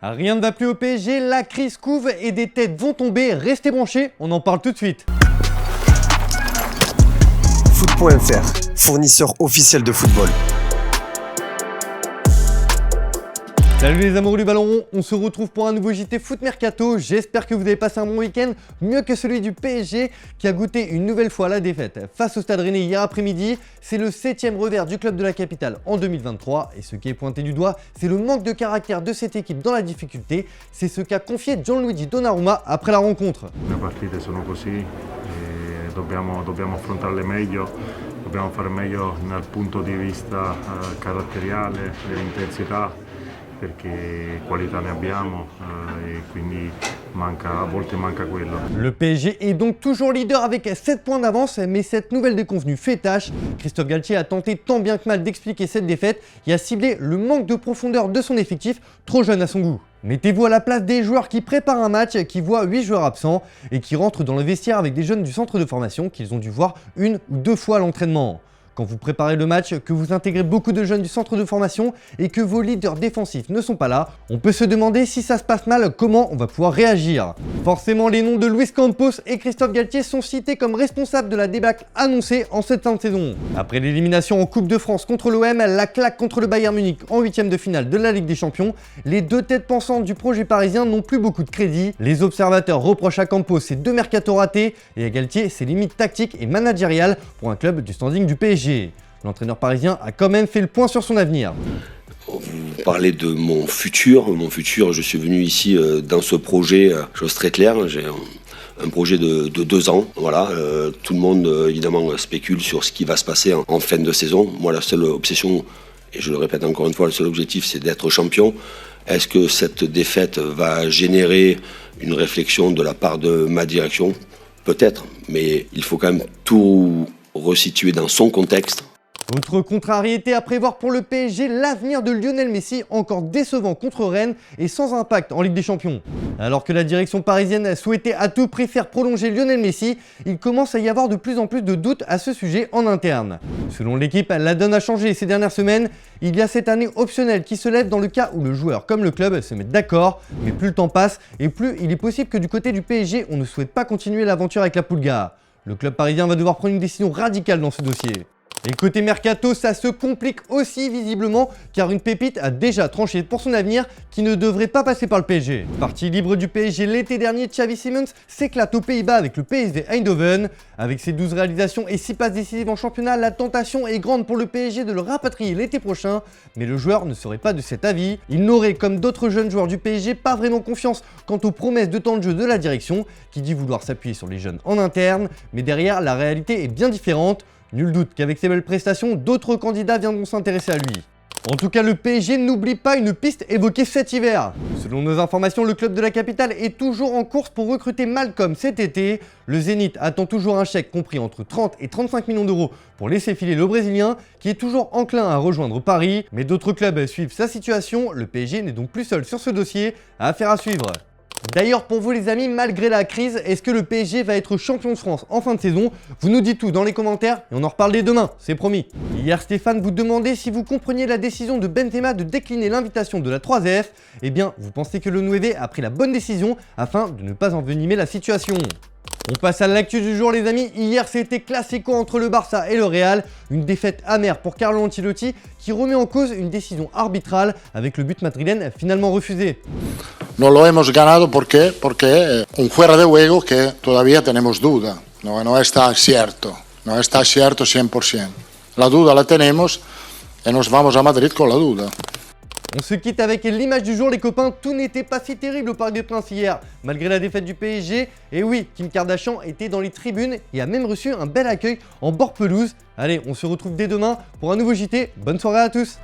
Rien ne va plus au PSG, la crise couve et des têtes vont tomber. Restez branchés, on en parle tout de suite. Foot.fr, fournisseur officiel de football. Salut les amoureux du ballon rond, on se retrouve pour un nouveau JT Foot Mercato. J'espère que vous avez passé un bon week-end, mieux que celui du PSG qui a goûté une nouvelle fois la défaite face au Stade Rennais hier après-midi. C'est le 7e revers du club de la capitale en 2023 et ce qui est pointé du doigt, c'est le manque de caractère de cette équipe dans la difficulté. C'est ce qu'a confié Gianluigi Donnarumma après la rencontre. Le partite sono così, dobbiamo affrontarle meglio, dobbiamo fare meglio dal punto di vista caratteriale, dell'intensità. Perché qualità ne abbiamo e quindi a volte manca quello. Le PSG est donc toujours leader avec 7 points d'avance, mais cette nouvelle déconvenue fait tâche. Christophe Galtier a tenté tant bien que mal d'expliquer cette défaite et a ciblé le manque de profondeur de son effectif, trop jeune à son goût. Mettez-vous à la place des joueurs qui préparent un match, qui voient 8 joueurs absents et qui rentrent dans le vestiaire avec des jeunes du centre de formation qu'ils ont dû voir 1 ou 2 fois à l'entraînement. Quand vous préparez le match, que vous intégrez beaucoup de jeunes du centre de formation et que vos leaders défensifs ne sont pas là, on peut se demander si ça se passe mal, comment on va pouvoir réagir. Forcément, les noms de Luis Campos et Christophe Galtier sont cités comme responsables de la débâcle annoncée en cette fin de saison. Après l'élimination en Coupe de France contre l'OM, la claque contre le Bayern Munich en 8e de finale de la Ligue des Champions, les deux têtes pensantes du projet parisien n'ont plus beaucoup de crédit. Les observateurs reprochent à Campos ses 2 mercatos ratés et à Galtier ses limites tactiques et managériales pour un club du standing du PSG. L'entraîneur parisien a quand même fait le point sur son avenir. Vous parlez de mon futur, je suis venu ici dans ce projet, chose très claire, j'ai un projet de 2 ans, voilà, tout le monde évidemment spécule sur ce qui va se passer en fin de saison. Moi la seule obsession, et je le répète encore une fois, le seul objectif c'est d'être champion. Est-ce que cette défaite va générer une réflexion de la part de ma direction? Peut-être, mais il faut quand même tout resitué dans son contexte. Autre contrariété à prévoir pour le PSG, l'avenir de Lionel Messi, encore décevant contre Rennes et sans impact en Ligue des Champions. Alors que la direction parisienne souhaitait à tout prix faire prolonger Lionel Messi, il commence à y avoir de plus en plus de doutes à ce sujet en interne. Selon l'équipe, la donne a changé ces dernières semaines. Il y a cette année optionnelle qui se lève dans le cas où le joueur comme le club se mettent d'accord, mais plus le temps passe et plus il est possible que du côté du PSG, on ne souhaite pas continuer l'aventure avec la Pulga. Le club parisien va devoir prendre une décision radicale dans ce dossier. Et côté mercato, ça se complique aussi visiblement car une pépite a déjà tranché pour son avenir qui ne devrait pas passer par le PSG. Parti libre du PSG l'été dernier, Xavi Simons s'éclate aux Pays-Bas avec le PSV Eindhoven. Avec ses 12 réalisations et 6 passes décisives en championnat, la tentation est grande pour le PSG de le rapatrier l'été prochain. Mais le joueur ne serait pas de cet avis. Il n'aurait, comme d'autres jeunes joueurs du PSG, pas vraiment confiance quant aux promesses de temps de jeu de la direction, qui dit vouloir s'appuyer sur les jeunes en interne. Mais derrière, la réalité est bien différente. Nul doute qu'avec ses belles prestations, d'autres candidats viendront s'intéresser à lui. En tout cas, le PSG n'oublie pas une piste évoquée cet hiver. Selon nos informations, le club de la capitale est toujours en course pour recruter Malcolm cet été. Le Zénith attend toujours un chèque compris entre 30 et 35 millions d'euros pour laisser filer le Brésilien, qui est toujours enclin à rejoindre Paris. Mais d'autres clubs suivent sa situation, le PSG n'est donc plus seul sur ce dossier, affaire à suivre. D'ailleurs pour vous les amis, malgré la crise, est-ce que le PSG va être champion de France en fin de saison? Vous nous dites tout dans les commentaires et on en reparle dès demain, c'est promis. Hier Stéphane vous demandait si vous compreniez la décision de Benzema de décliner l'invitation de la 3F. Eh bien, vous pensez que le 9 a pris la bonne décision afin de ne pas envenimer la situation. On passe à l'actu du jour les amis. Hier c'était classico entre le Barça et le Real. Une défaite amère pour Carlo Ancelotti qui remet en cause une décision arbitrale avec le but madrilène finalement refusé. No lo hemos ganado porque un fuera de juego que todavía tenemos duda. No está cierto 100%. La duda la tenemos et nos vamos a Madrid con la duda. On se quitte avec l'image du jour les copains, tout n'était pas si terrible au Parc des Princes hier, malgré la défaite du PSG. Et oui, Kim Kardashian était dans les tribunes et a même reçu un bel accueil en bord pelouse. Allez, on se retrouve dès demain pour un nouveau JT, bonne soirée à tous.